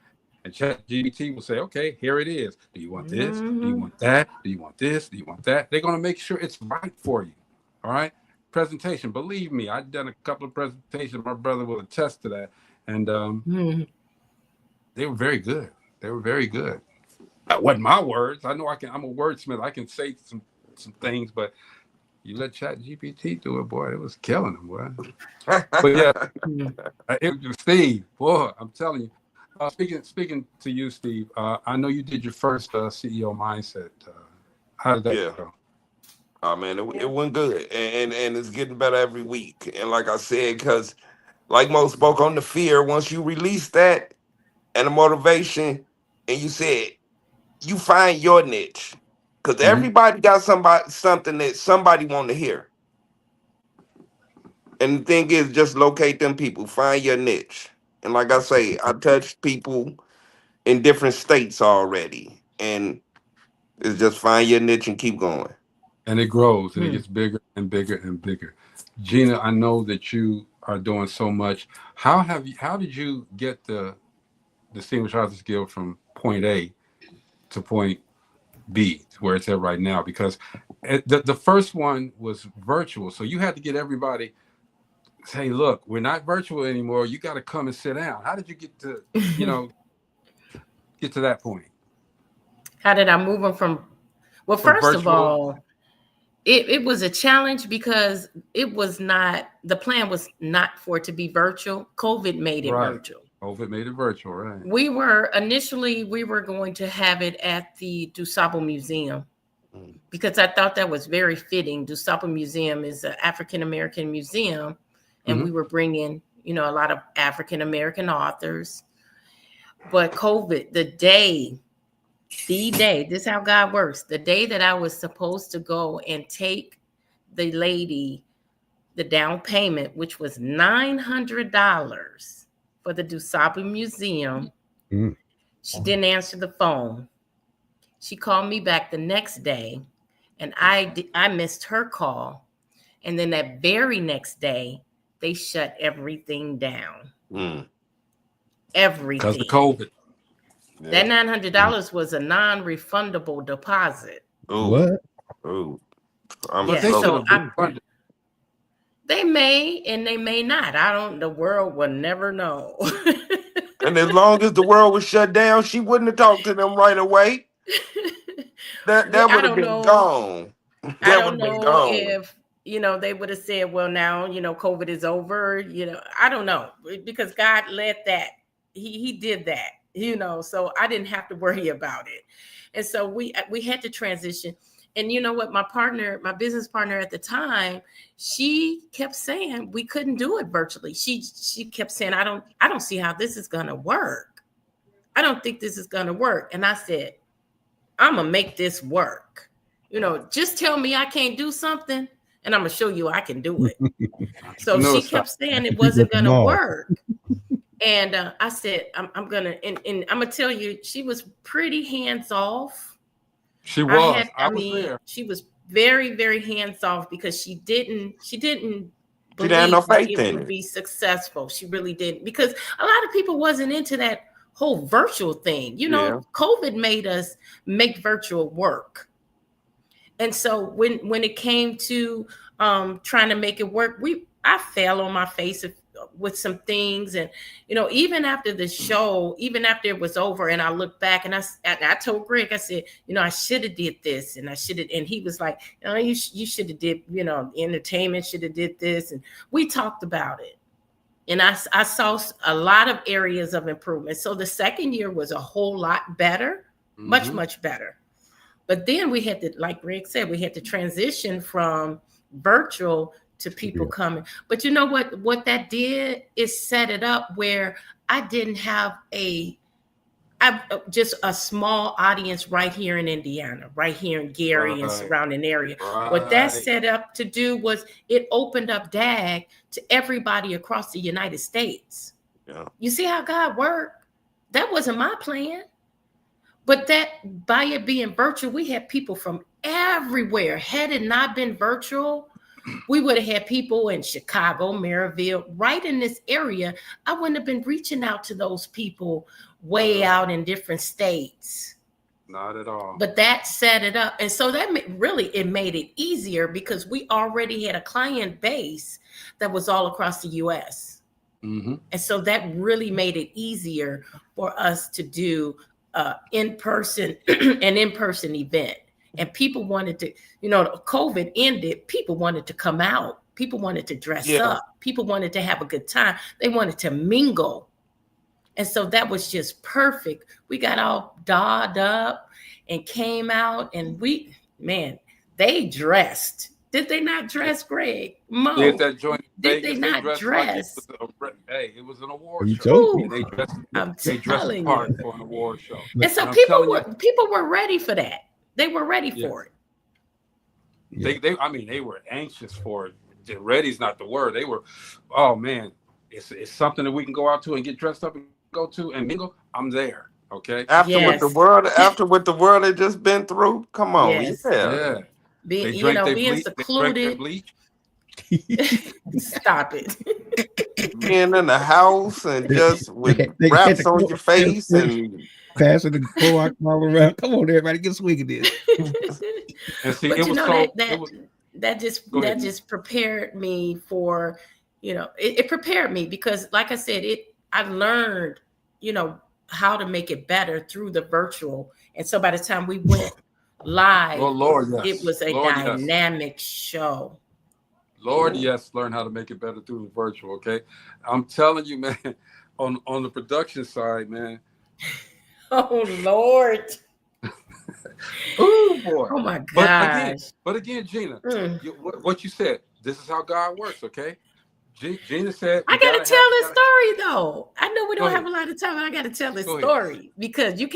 And Chat GPT will say, okay, here it is. Do you want this? Do you want that? Do you want this? Do you want that? They're going to make sure it's right for you. All right. presentation. Believe me, I've done a couple of presentations. My brother will attest to that. And they were very good. They were very good. That wasn't my words. I know I'm a wordsmith. I can say some things, but you let ChatGPT do it, boy, it was killing them, boy. But yeah, it was Steve, boy, I'm telling you. Speaking to you, Steve, I know you did your first CEO mindset. How did that go? Oh man, it went good, and it's getting better every week. And like I said, because like Mo spoke on the fear, once you release that and the motivation, and you said you find your niche, because everybody got something that somebody want to hear. And the thing is, just locate them people, find your niche. And like I say, I touched people in different states already, and it's just find your niche and keep going. And it grows, and it gets bigger and bigger and bigger. Gina, I know that you are doing so much. How did you get the Distinguished Artist Guild from point A to point B, where it's at right now? Because the first one was virtual, so you had to get everybody say, look, we're not virtual anymore. You got to come and sit down. How did you get to, get to that point? How did I move them from? Well, first of all, it was a challenge because it was not, the plan was not for it to be virtual. COVID made it virtual. COVID made it virtual, right? We were going to have it at the DuSable Museum because I thought that was very fitting. DuSable Museum is an African-American museum, and we were bringing, a lot of African-American authors. But COVID, the day, this is how God works. The day that I was supposed to go and take the lady the down payment, which was $900 for the DuSable Museum, she didn't answer the phone. She called me back the next day, and I missed her call. And then that very next day, they shut everything down. Everything. Because of COVID. That $900 was a non-refundable deposit. What? They may and they may not. The world will never know. And as long as the world was shut down, she wouldn't have talked to them right away. That would have been gone. I don't know if, they would have said, well, now, COVID is over. I don't know, because God let that. He did that. So I didn't have to worry about it. And so we had to transition. And you know what, my business partner at the time, she kept saying we couldn't do it virtually. She kept saying, I don't see how this is going to work. I don't think this is going to work. And I said, I'm going to make this work. Just tell me I can't do something and I'm going to show you I can do it. So she kept saying it wasn't going to work. And I said, I'm going to, and I'm going to tell you, she was pretty hands off. She was. I was there. She was very, very hands off because she didn't believe it would be successful. She really didn't, because a lot of people wasn't into that whole virtual thing. COVID made us make virtual work. And so when it came to trying to make it work, I fell on my face with some things. And, even after the show, even after it was over and I looked back and I told Greg, I said, I should have did this and I should have, and he was like, you should have did, entertainment should have did this. And we talked about it. And I saw a lot of areas of improvement. So the second year was a whole lot better, much, much better. But then we had to, like Greg said, we had to transition from virtual to people coming. But you know what that did is set it up where I didn't have just a small audience right here in Indiana, right here in Gary and surrounding area. What that set up to do was it opened up DAG to everybody across the United States. Yeah. You see how God worked? That wasn't my plan. But that by it being virtual, we had people from everywhere. Had it not been virtual, we would have had people in Chicago, Maryville, right in this area. I wouldn't have been reaching out to those people way out in different states. Not at all. But that set it up. And so that really, it made it easier because we already had a client base that was all across the US. Mm-hmm. And so that really made it easier for us to do an in-person event. And people wanted to, COVID ended, people wanted to come out. People wanted to dress up. People wanted to have a good time. They wanted to mingle. And so that was just perfect. We got all dolled up and came out, and they dressed. Did they not dress, Greg? Mo, did that joint? Did they not dress? It was an award You show. told me. They dressed telling apart you. for an award show. And so And people were ready for that. They were ready for it. They were anxious for it. Ready's not the word. They were, oh man, it's something that we can go out to and get dressed up and go to and mingle. I'm there. Okay. After what the world had just been through, come on. Yes. Yeah. Being They secluded. bleach. Stop it. Being in the house and just with wraps on your face and passing the Clorox all around. Come on, everybody, get a swig of this. And see, But it you was know so. that just prepared me for, it prepared me because, like I said, I learned, how to make it better through the virtual. And so by the time we went live, Oh Lord, yes. it was a Lord, yes. dynamic show. Lord, yes, learn how to make it better through the virtual. Okay, I'm telling you, man. On the production side, man. Oh Lord. Oh boy. Oh my gosh. But again, Gina, what you said. This is how God works. Okay. Gina said, I gotta tell this story though. I know we don't have a lot of time, but I gotta tell this story because you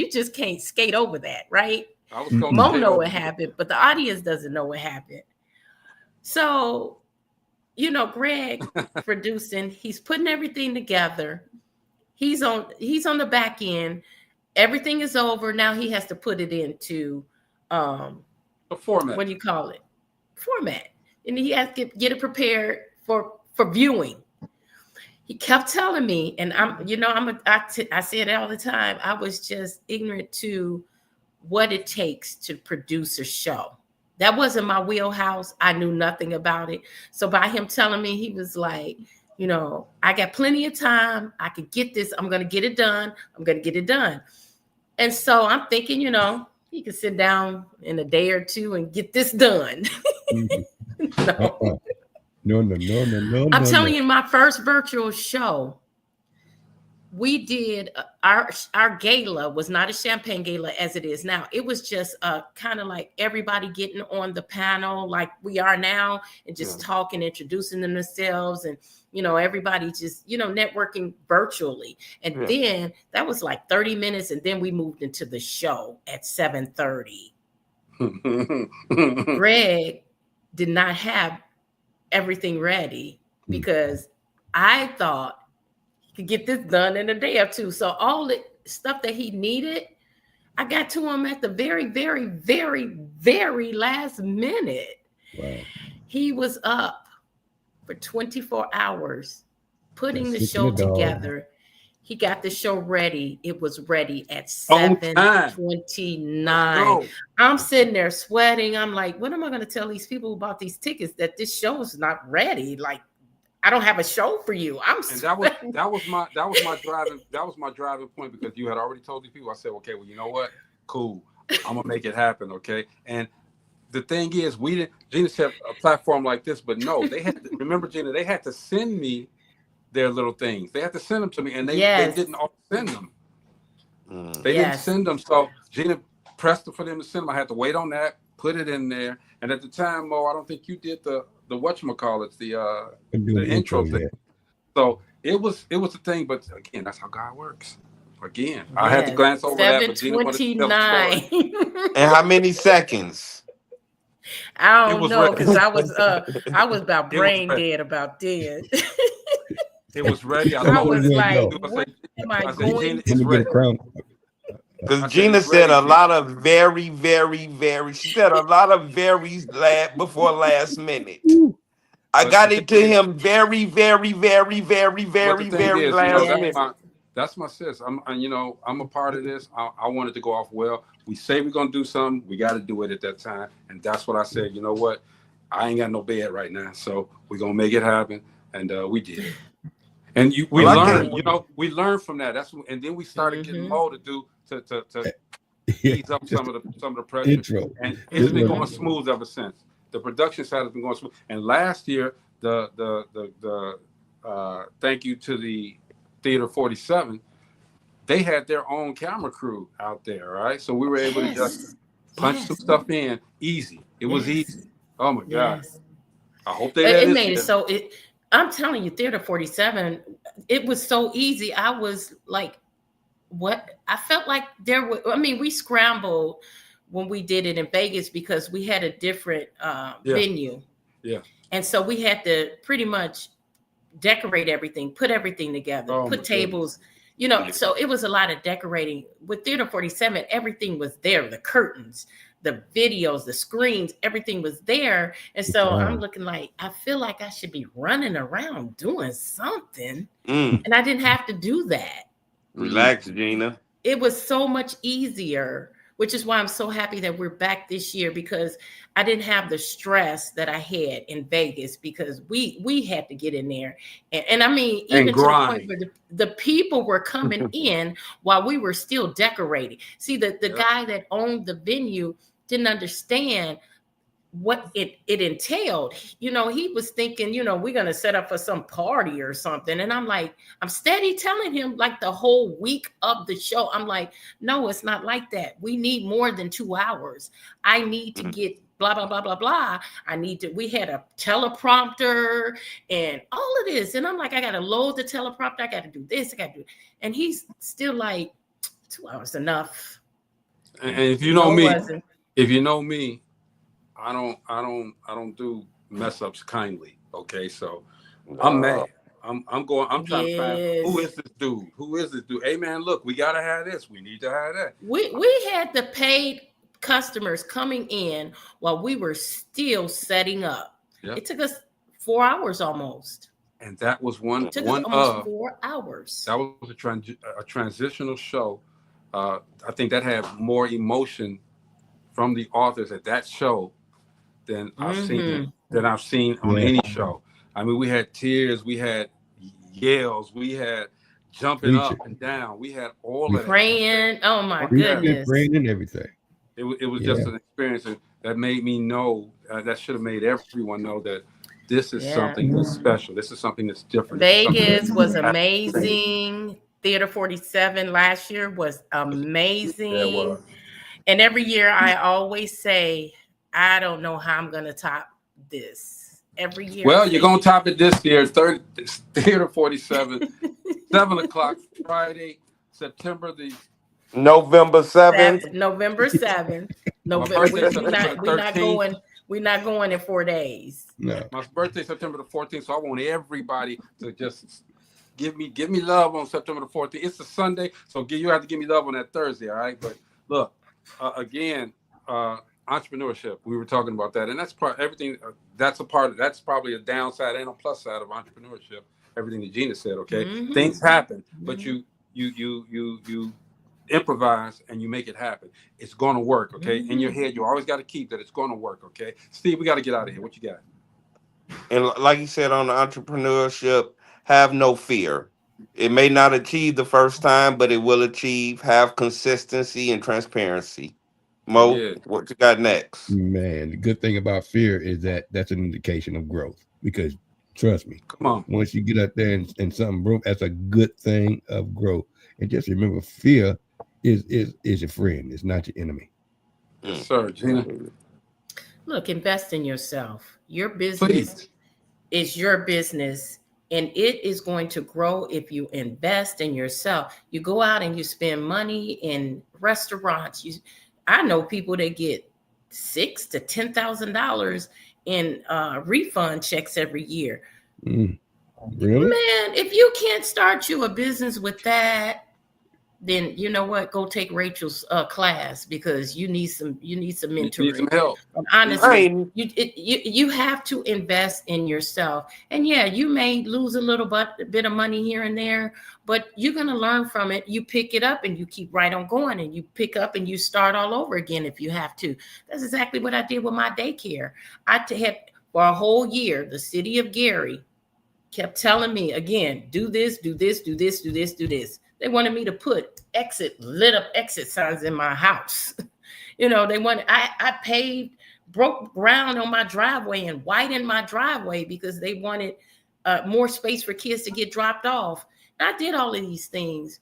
just can't skate over that, right? Mo know what happened, but the audience doesn't know what happened. So, Greg producing, he's putting everything together. He's on the back end. Everything is over. Now he has to put it into a format. What do you call it? Format. And he has to get it prepared for viewing. He kept telling me, and I say it all the time. I was just ignorant to what it takes to produce a show. That wasn't my wheelhouse. I knew nothing about it. So by him telling me, he was like, I got plenty of time. I could get this. I'm going to get it done. And so I'm thinking, he could sit down in a day or two and get this done. No. I'm telling you, my first virtual show, we did our gala was not a champagne gala as it is now. It was just kind of like everybody getting on the panel like we are now and just talking, introducing themselves, and everybody just networking virtually. And then that was like 30 minutes, and then we moved into the show at 7:30. Greg did not have everything ready because I thought he could get this done in a day or two. So all the stuff that he needed, I got to him at the very, very, very, very last minute. Wow. He was up for 24 hours putting the show together. He got the show ready. It was ready at 7:29. I'm sitting there sweating. I'm like, what am I going to tell these people who bought these tickets that this show is not ready? Like, I don't have a show for you. And that was my driving point because you had already told these people. I said, okay, well, you know what? Cool. I'm gonna make it happen. Okay. And the thing is, Gina said a platform like this, but no, they had to remember, Gina, they had to send me their little things. They had to send them to me, and they didn't all send them. They didn't send them. So Gina pressed for them to send them. I had to wait on that, put it in there. And at the time, Mo, I don't think you did the whatchamacallit, the intro thing. So it was a thing, but again, that's how God works. Again, I had to glance over that, but Gina wanted to tell the story. And how many seconds? I don't know, because I was about brain dead about then. It was ready. I was like, what am I going to get a crown? Because Gina said a lot of very, very, very. She said a lot of very before last minute. I got it to him very, very, very, very, very, very last minute. That's my sis. I'm a part of this. I want it to go off well. We say we're gonna do something, we got to do it at that time, and that's what I said. You know what? I ain't got no bed right now, so we're gonna make it happen, and we did it. And we learned, we learned from that. And then we started getting more to do to ease up some of the pressure. Intro. And it's been going smooth ever since. The production side has been going smooth. And last year, the thank you to the Theater 47, they had their own camera crew out there, right? So we were able to just punch some stuff in easy. It was easy. Oh my God. I hope they made it so I'm telling you, Theater 47, it was so easy. I was like, what? I felt like we scrambled when we did it in Vegas because we had a different venue. Yeah. And so we had to pretty much decorate everything, put everything together, put tables, so it was a lot of decorating. With Theater 47, everything was there. The curtains, the videos, the screens, everything was there. And so I'm looking like, I feel like I should be running around doing something. And I didn't have to do that. Relax, Gina. It was so much easier, which is why I'm so happy that we're back this year, because I didn't have the stress that I had in Vegas, because we had to get in there. And I mean, even to the point where the people were coming in while we were still decorating. See, the guy that owned the venue didn't understand what it entailed. He was thinking, we're going to set up for some party or something. And I'm like, I'm steady telling him like the whole week of the show. I'm like, no, it's not like that. We need more than 2 hours. I need to get blah, blah, blah, blah, blah. We had a teleprompter and all of this. And I'm like, I got to load the teleprompter. I got to do this. I got to do. And he's still like, 2 hours enough. And if you know me, I don't do mess ups kindly. Okay, so I'm mad. I'm trying to find who is this dude? Hey man, look, we gotta have this. We need to have that. We had the paid customers coming in while we were still setting up. Yep. It took us 4 hours almost. And that was one us almost 4 hours. That was a transitional show. I think that had more emotion from the authors at that show than I've seen on any show. I mean, we had tears, we had yells, we had jumping up and down, we had all of that. Praying, oh my goodness. Praying and everything. It was just an experience that made me know, that should have made everyone know that this is something that's special. This is something that's different. Vegas was amazing. Theater 47 last year was amazing. Yeah, it was. And every year I always say, I don't know how I'm going to top this. Every year. Well, you're going to top it this year. Theater 47, 7 o'clock Friday, November 7th. November 7th. We're not going in 4 days. No. My birthday September the 14th, so I want everybody to just give me love on September the 14th. It's a Sunday, so you have to give me love on that Thursday, all right? But look, again, entrepreneurship. We were talking about that, and that's part everything. That's probably a downside and a plus side of entrepreneurship. Everything that Gina said. Okay, things happen, but you improvise and you make it happen. It's going to work. Okay, in your head, you always got to keep that it's going to work. Okay, Steve, we got to get out of here. What you got? And like you said on the entrepreneurship, have no fear. It may not achieve the first time, but it will achieve. Have consistency and transparency. Mo, what you got next? Man, the good thing about fear is that that's an indication of growth, because trust me, come on, once you get out there and something broke, that's a good thing of growth. And just remember, fear is your friend. It's not your enemy. Yes, sir, Gina. Look, invest in yourself. Your business is your business, and it is going to grow if you invest in yourself. You go out and you spend money in restaurants. I know people that get $6,000 to $10,000 in refund checks every year. Really? Man, if you can't start you a business with that, then you know what? Go take Rachel's class, because you need some You need some mentoring. help. Honestly, you have to invest in yourself. And yeah, you may lose a little bit of money here and there, but you're gonna learn from it. You pick it up and you keep right on going, and you pick up and you start all over again if you have to. That's exactly what I did with my daycare. had for a whole year, the city of Gary kept telling me again, do this, do this, do this, do this, do this. They wanted me to put lit up exit signs in my house. They wanted, I paved, broke ground on my driveway and whitened my driveway because they wanted more space for kids to get dropped off. And I did all of these things,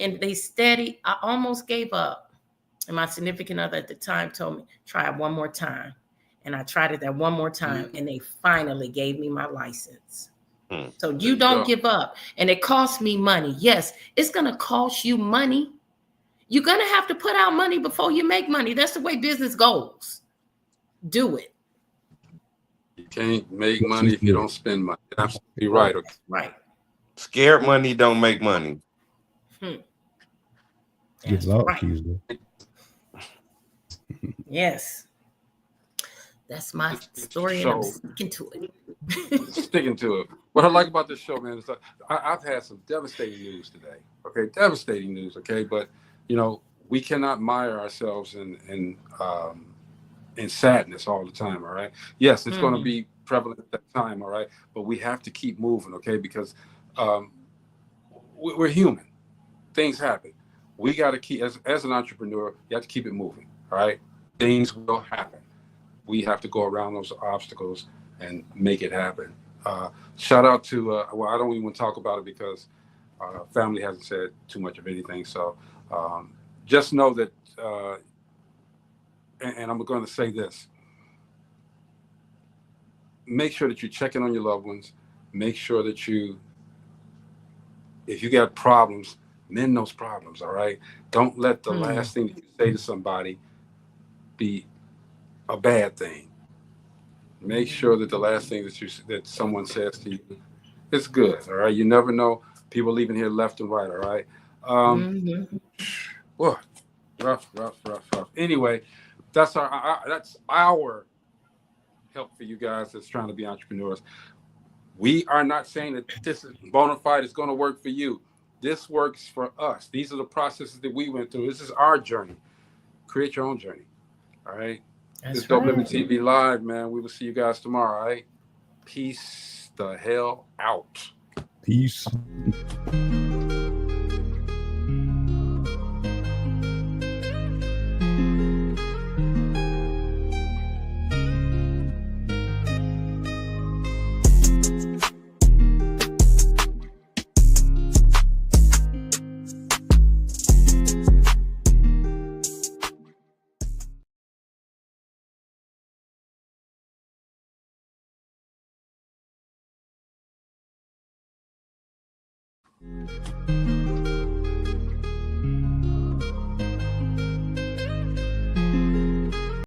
and I almost gave up. And my significant other at the time told me, try it one more time. And I tried it that one more time, and they finally gave me my license. So you don't give up. And it costs me money. Yes, it's going to cost you money. You're going to have to put out money before you make money. That's the way business goes. Do it. You can't make money if you don't spend money. Absolutely right. Okay. Right. Scared money don't make money. Get lost usually. Yes. That's my story, and I'm sticking to it. Sticking to it. What I like about this show, man, is I've had some devastating news today. Okay, devastating news. Okay, but we cannot mire ourselves in sadness all the time. All right. Yes, it's going to be prevalent at that time. All right, but we have to keep moving. Okay, because we're human. Things happen. We got to keep, as an entrepreneur, you have to keep it moving. All right, things will happen. We have to go around those obstacles and make it happen. Shout out to, I don't even want to talk about it because family hasn't said too much of anything. So just know that, and I'm going to say this, make sure that you're checking on your loved ones. Make sure that if you got problems, mend those problems, all right? Don't let the last thing that you say to somebody be a bad thing. Make sure that the last thing that someone says to you is good. All right. You never know. People leaving here left and right. All right. Whoa, rough. Anyway, that's our help for you guys that's trying to be entrepreneurs. We are not saying that this is bona fide is going to work for you. This works for us. These are the processes that we went through. This is our journey. Create your own journey. All right. This is Dope Living TV Live, man. We will see you guys tomorrow, all right? Peace the hell out. Peace.